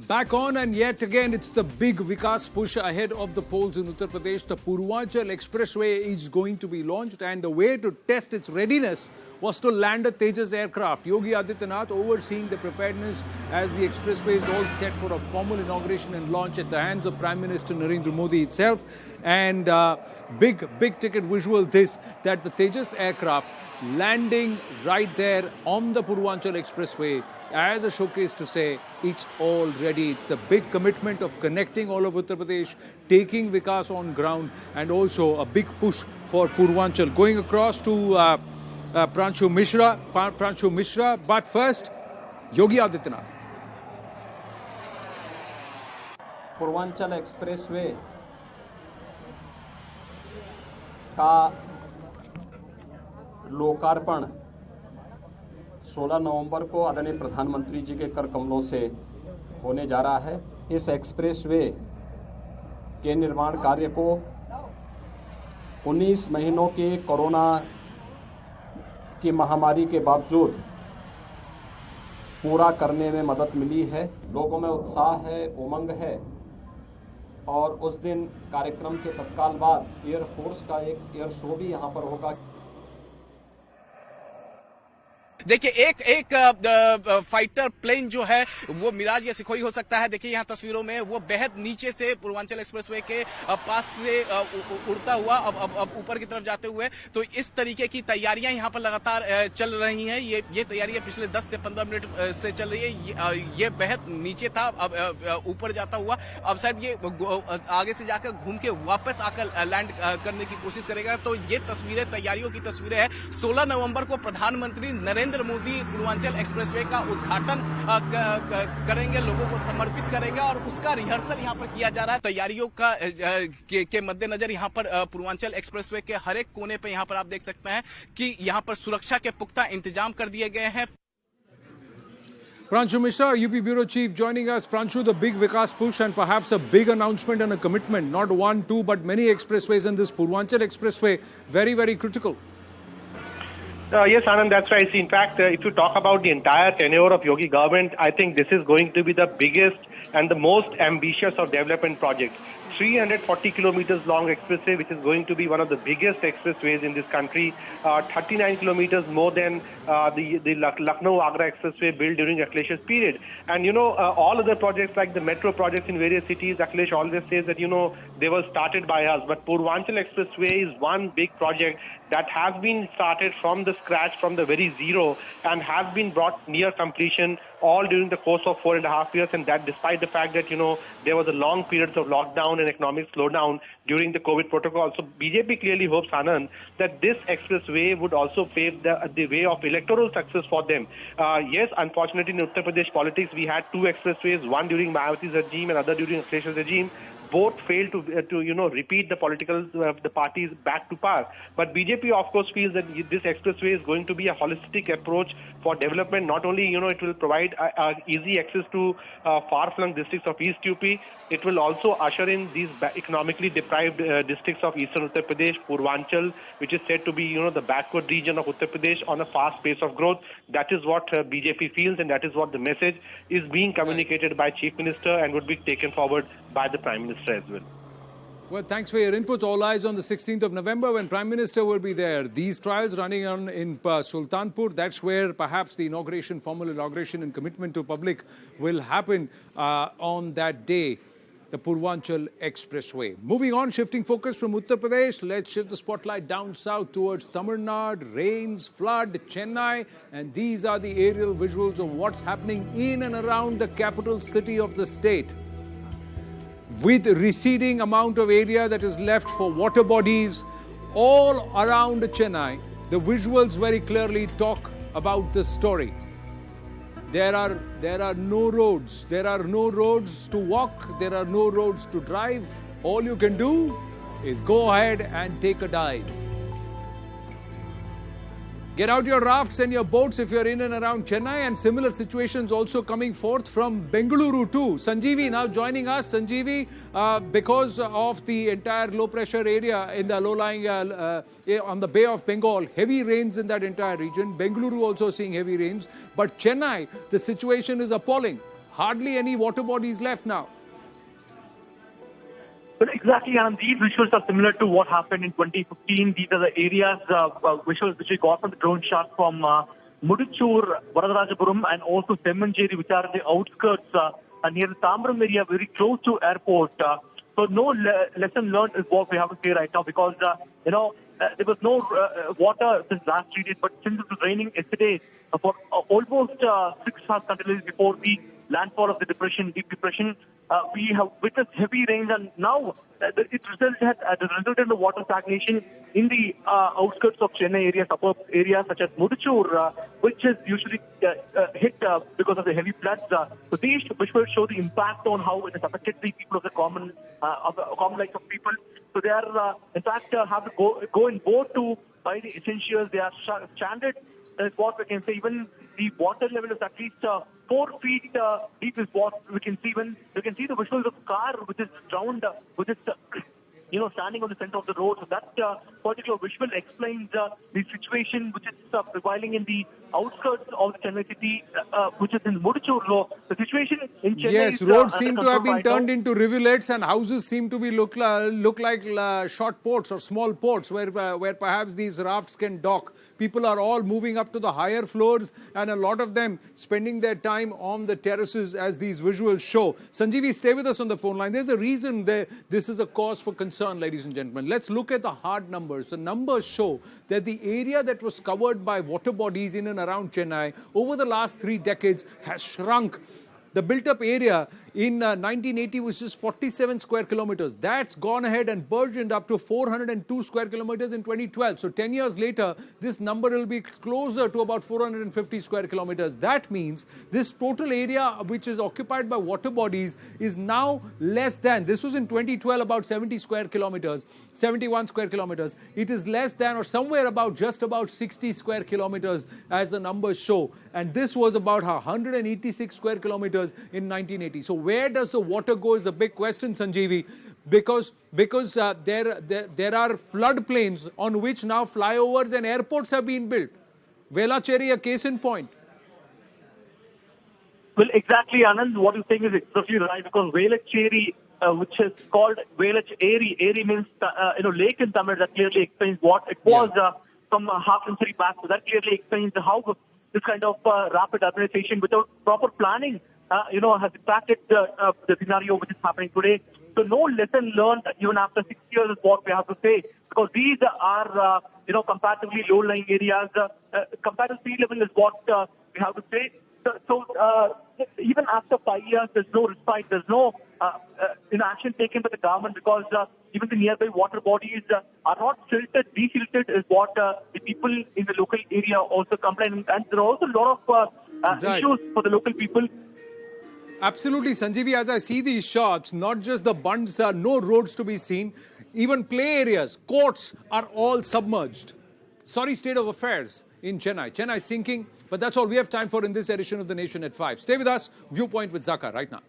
Back on, and yet again it's the big Vikas push ahead of the polls in Uttar Pradesh. The Purvanchal Expressway is going to be launched, and the way to test its readiness was to land a Tejas aircraft. Yogi Adityanath overseeing the preparedness as the expressway is all set for a formal inauguration and launch at the hands of Prime Minister Narendra Modi itself. And big ticket visual this, that the Tejas aircraft landing right there on the Purvanchal Expressway as a showcase to say it's all ready. It's the big commitment of connecting all of Uttar Pradesh, taking Vikas on ground, and also a big push for Purvanchal. Going across to Pranshu Mishra, but first, Yogi Adityanath. Purvanchal expressway का लोकार्पण 16 नवंबर को आदरणीय प्रधानमंत्री जी के कर कमलों से होने जा रहा है। इस एक्सप्रेसवे के निर्माण कार्य को 19 महीनों के कोरोना की महामारी के बावजूद पूरा करने में मदद मिली है। लोगों में उत्साह है, उमंग है, और उस दिन कार्यक्रम के तत्काल बाद एयरफोर्स का एक एयर शो भी यहां पर होगा। देखिए एक फाइटर प्लेन जो है वो मिराज या सिखोई हो सकता है। देखिए यहाँ तस्वीरों में वो बेहद नीचे से पूर्वांचल एक्सप्रेसवे के पास से उड़ता हुआ अब ऊपर की तरफ जाते हुए, तो इस तरीके की तैयारियां यहाँ पर लगातार चल रही हैं। ये तैयारियां पिछले 10 से 15 मिनट से चल रही है। ये बेहद नीचे था, अब ऊपर जाता हुआ अब शायद ये आगे से जाकर घूम के वापस आकर लैंड करने की कोशिश करेगा। तो ये तस्वीरें तैयारियों की तस्वीरें हैं। 16 नवंबर को प्रधानमंत्री नरेंद्र मोदी पूर्वांचल एक्सप्रेसवे का उद्घाटन करेंगे, लोगों को समर्पित करेंगे, और उसका रिहर्सल यहां पर किया जा रहा है। तैयारियों का के मद्देनजर यहां पर पूर्वांचल एक्सप्रेसवे के हर एक कोने पे यहां पर आप देख सकते हैं कि यहां पर सुरक्षा के पुख्ता इंतजाम कर दिए गए हैं। Pranshu Mishra, UP Bureau Chief, joining us. Pranshu, the big Vikas push and perhaps a big announcement and a commitment, not one, two, but many expressways, and this Purvanchal Expressway, very, very critical. Yes, Anand, that's right. In fact, if you talk about the entire tenure of Yogi government, I think this is going to be the biggest and the most ambitious of development projects. 340 kilometers long expressway, which is going to be one of the biggest expressways in this country. 39 kilometers more than the Lucknow-Agra expressway built during Akhilesh's period. And, all other projects like the metro projects in various cities, Akhilesh always says that, they were started by us. But Purvanchal Expressway is one big project that has been started from the scratch, from the very zero, and has been brought near completion all during the course of 4.5 years, and that despite the fact that, there was a long periods of lockdown and economic slowdown during the COVID protocol. So BJP clearly hopes, Anand, that this expressway would also pave the way of electoral success for them. Yes, unfortunately in Uttar Pradesh politics, we had two expressways, one during Mayawati's regime and other during Akhilesh's regime. Both failed to repeat the political the parties back to par. But BJP of course feels that this expressway is going to be a holistic approach for development. Not only it will provide easy access to far-flung districts of East UP, it will also usher in these economically deprived districts of Eastern Uttar Pradesh, Purvanchal, which is said to be the backward region of Uttar Pradesh, on a fast pace of growth. That is what BJP feels, and that is what the message is being communicated by Chief Minister and would be taken forward by the Prime Minister as well. Well, thanks for your inputs. All eyes on the 16th of November when Prime Minister will be there. These trials running on in Sultanpur, that's where perhaps the formal inauguration and commitment to public will happen on that day, the Purvanchal Expressway. Moving on, shifting focus from Uttar Pradesh, let's shift the spotlight down south towards Tamil Nadu. Rains, flood, Chennai, and these are the aerial visuals of what's happening in and around the capital city of the state. With receding amount of area that is left for water bodies all around Chennai, the visuals very clearly talk about the story. There are no roads. There are no roads to walk. There are no roads to drive. All you can do is go ahead and take a dive. Get out your rafts and your boats if you're in and around Chennai, and similar situations also coming forth from Bengaluru too. Sanjeevi now joining us. Sanjeevi, because of the entire low pressure area in the low-lying on the Bay of Bengal, heavy rains in that entire region. Bengaluru also seeing heavy rains. But Chennai, the situation is appalling. hardly any water bodies left now. But exactly, and these visuals are similar to what happened in 2015. These are the areas, visuals which we got from the drone shot from Mudichur, Varadarajapuram, and also Semmanjeri, which are in the outskirts near the Tambaram area, very close to airport. So no lesson learned is what we have to say right now, because there was no water since last 3 days, but since it was raining yesterday for almost 6 hours continuously before the landfall of the deep depression, we have witnessed heavy rains, and now it resulted in the water stagnation in the outskirts of Chennai area, suburb areas such as Mudichur, which is usually hit because of the heavy floods. So these visuals show the impact on how it has affected the people of the common life of people. So they are, in fact, have to go in boat to buy the essentials. They are stranded. Is what we can say. Even the water level is at least 4 feet deep is what we can see. When you can see the visuals of a car which is drowned, which is standing on the center of the road. So that particular visual explains the situation which is prevailing in the outskirts of the Chennai city, which is in Mudichur. The situation in Chennai yes, is, roads seem to have been right turned now into rivulets, and houses seem to be look like short ports or small ports where perhaps these rafts can dock. People are all moving up to the higher floors, and a lot of them spending their time on the terraces, as these visuals show. Sanjeevi, stay with us on the phone line. There's a reason this is a cause for concern, ladies and gentlemen. Let's look at the hard numbers. The numbers show that the area that was covered by water bodies in and around Chennai over the last 3 decades has shrunk. The built-up area in 1980 was just 47 square kilometers. That's gone ahead and burgeoned up to 402 square kilometers in 2012. So 10 years later, this number will be closer to about 450 square kilometers. That means this total area which is occupied by water bodies is now less than, this was in 2012 about 71 square kilometers. It is less than, or somewhere about just about 60 square kilometers as the numbers show. And this was about 186 square kilometers in 1980. So where does the water go is the big question, Sanjeevi, because there are floodplains on which now flyovers and airports have been built. Velachery, a case in point. Well, exactly, Anand. What you're saying is exactly right, because Velachery, which is called Velacheri, Eri means lake in Tamil. That clearly explains what it was from a half century back. So that clearly explains how this kind of rapid urbanization without proper planning has impacted the scenario which is happening today. So no lesson learned even after 6 years is what we have to say, because these are, comparatively low-lying areas. Compared to sea level is what we have to say. So even after 5 years, there's no respite, there's no action taken by the government, because even the nearby water bodies are not desilted is what the people in the local area also complain. And there are also a lot of issues for the local people. Absolutely, Sanjeevi, as I see these shots, not just the bunds, no roads to be seen, even play areas, courts are all submerged. Sorry state of affairs in Chennai. Chennai sinking, but that's all we have time for in this edition of The Nation at 5. Stay with us. Viewpoint with Zaka right now.